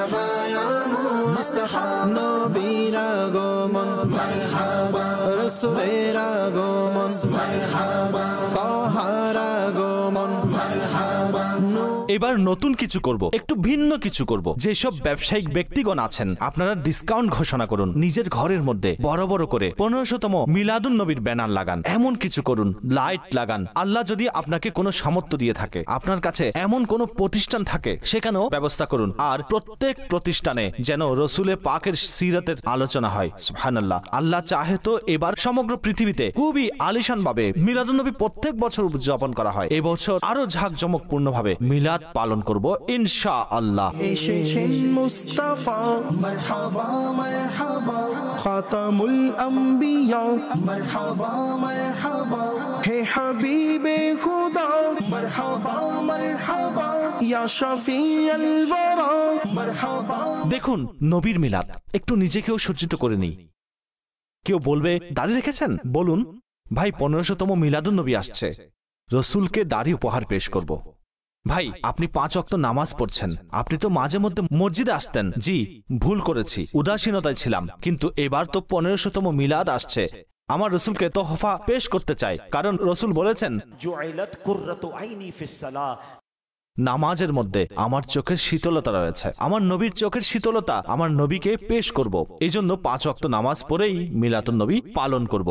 মারহাবা ইয়া মুস্তাফা নবীর আগমন মারহাবা রাসূলের আগমন মারহাবা তাহার আগমন মারহাবা। এবার নতুন কিছু করব, একটু ভিন্ন কিছু করব। যেসব ব্যবসায়িক ব্যক্তিগণ আছেন আপনারা ডিসকাউন্ট ঘোষণা করুন, নিজের ঘরের মধ্যে বড় বড় করে 1500তম মিলাদুন নবীর ব্যানার লাগান, এমন কিছু করুন, লাইট লাগান। আল্লাহ যদি আপনাকে কোনো সামর্থ্য দিয়ে থাকে, আপনার কাছে এমন কোনো প্রতিষ্ঠান থাকে, সেখানেও ব্যবস্থা করুন। আর প্রত্যেক প্রতিষ্ঠানে যেন রসুলের পাকের সিরাতের আলোচনা হয়। সুবহানাল্লাহ। আল্লাহ চাহে তো এবার সমগ্র পৃথিবীতে খুবই আলিশান ভাবে মিলাদুন নবী প্রত্যেক বছর উদযাপন করা হয়। এবছর আরো ঝাঁকজমকপূর্ণ ভাবে মিলাদ পালন করব ইনশাআল্লাহ। এসেছেন মুস্তাফা মারহাবা মারহাবা খাতামুল আম্বিয়া মারহাবা মারহাবা হে হাবিবে খুদা মারহাবা মারহাবা ইয়া শাফিয়াল ওয়ারা মারহাবা। দেখুন নবীর মিলাদ, একটু নিজেকেও সজ্জিত করে নিই। কেউ বলবে দাড়ি রেখেছেন, বলুন ভাই 1500তম মিলাদুন নবী আসছে, রসুলকে দাড়ি উপহার পেশ করব। ভাই আপনি 5 ওয়াক্ত নামাজ পড়ছেন, আপনি তো মাঝে মধ্যে মসজিদে আসতেন। জি ভুল করেছি, উদাসীনতায় ছিলাম, কিন্তু এবার তো 1500তম মিলাদ আসছে, আমার রসুলকে তোহফা পেশ করতে চাই। কারণ রসুল বলেছেন জুইলাত কুররাতু আইনি ফিস সালাহ, নামাজের মধ্যে আমার চোখের শীতলতা রয়েছে, আমার নবীর চোখের শীতলতা আমার নবীকে পেশ করব। এই জন্য 5 ওয়াক্ত নামাজ পড়েই মিলাদুন নবী পালন করব।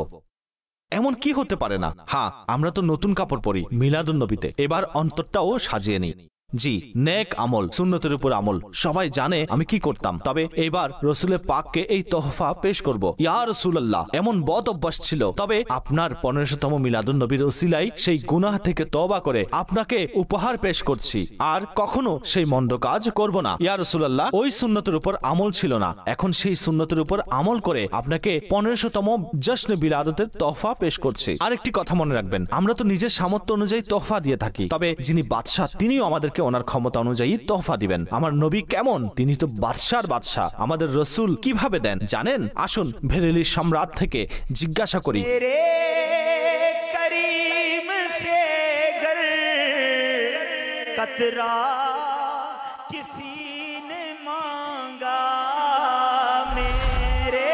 এমন কি হতে পারে না? হ্যাঁ, আমরা তো নতুন কাপড় পরি মিলাদুন নবীতে, এবার অন্তরটাও সাজিয়ে নিই। জি নেক আমল, সুন্নতের উপর আমল, সবাই জানে আমি কি করতাম। তবে এবার রসুলের পাককে এই তোহফা পেশ করব। ইয়া রাসূলুল্লাহ, এমন বদ অভ্যাস ছিল, তবে আপনার 1500তম মিলাদুন নবীর ওসিলায় সেই গুনাহ থেকে তওবা করে আপনাকে উপহার পেশ করছি, আর কখনো সেই মন্দ কাজ করব না। ইয়া রাসূলুল্লাহ, ওই সুন্নতের উপর আমল ছিল না, এখন সেই সুন্নতের উপর আমল করে আপনাকে 1500তম জশ্নে বিলাদতের তোহফা পেশ করছি। আরেকটি কথা মনে রাখবেন, আমরা তো নিজের সামর্থ্য অনুযায়ী তোহফা দিয়ে থাকি, তবে যিনি বাদশাহ তিনিও আমাদেরকে ওনার ক্ষমতা অনুযায়ী তোহফা দিবেন। আমার নবী কেমন? তিনি তো বাদশার বাদশাহ। আমাদের রসুল কিভাবে দেন জানেন? আসুন ভেরেলি সম্রাট থেকে জিজ্ঞাসা করি। করিম সে গর কতরা কিসি নে মাঙ্গা, মেরে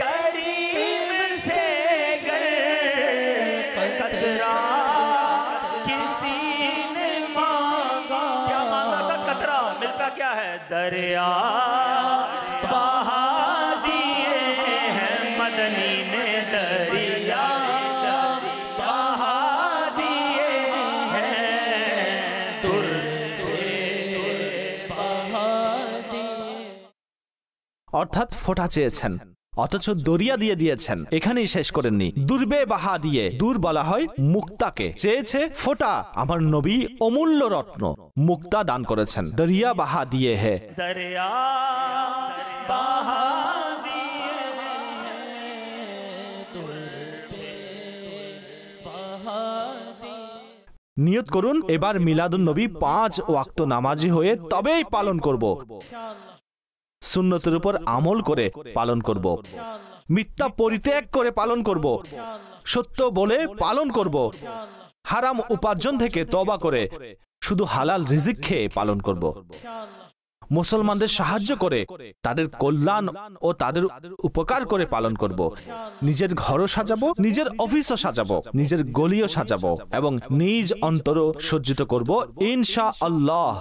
করিম সে গর কতরা क्या है? दरिया बहा दिए हैं मदनी ने, दरिया बहा दिए हैं बहा दिए। অর্থাৎ ফোঁটা চেয়েছেন অথচ দরিয়া দিয়ে দিয়েছেন, এখানেই শেষ করেননি। দুর্বে বাহা দিয়ে, দূর বলা হয় মুক্তাকে, চেয়েছে ফোঁটা। আমার নবী অমূল্য রত্ন মুক্তা দান করেছেন, দরিয়া বাহা দিয়ে হে, দরিয়া বাহা দিয়ে বাহা দিয়ে। নিয়ত করুন এবার মিলাদুন নবী 5 ওয়াক্ত নামাজি হয়ে তবেই পালন করব, সুন্নতের উপর আমল করে পালন করব, মিথ্যা পরিত্যাগ করে পালন করব, সত্য বলে পালন করব, হারাম উপার্জন থেকে তওবা করে শুধু হালাল রিজিক খেয়ে পালন করব, মুসলমানদের সাহায্য করে তাদের কল্যাণ ও তাদের উপকার করে পালন করব, নিজের ঘরও সাজাবো, নিজের অফিসও সাজাবো, নিজের গলিও সাজাবো এবং নিজ অন্তরও সজ্জিত করব ইনশাআল্লাহ।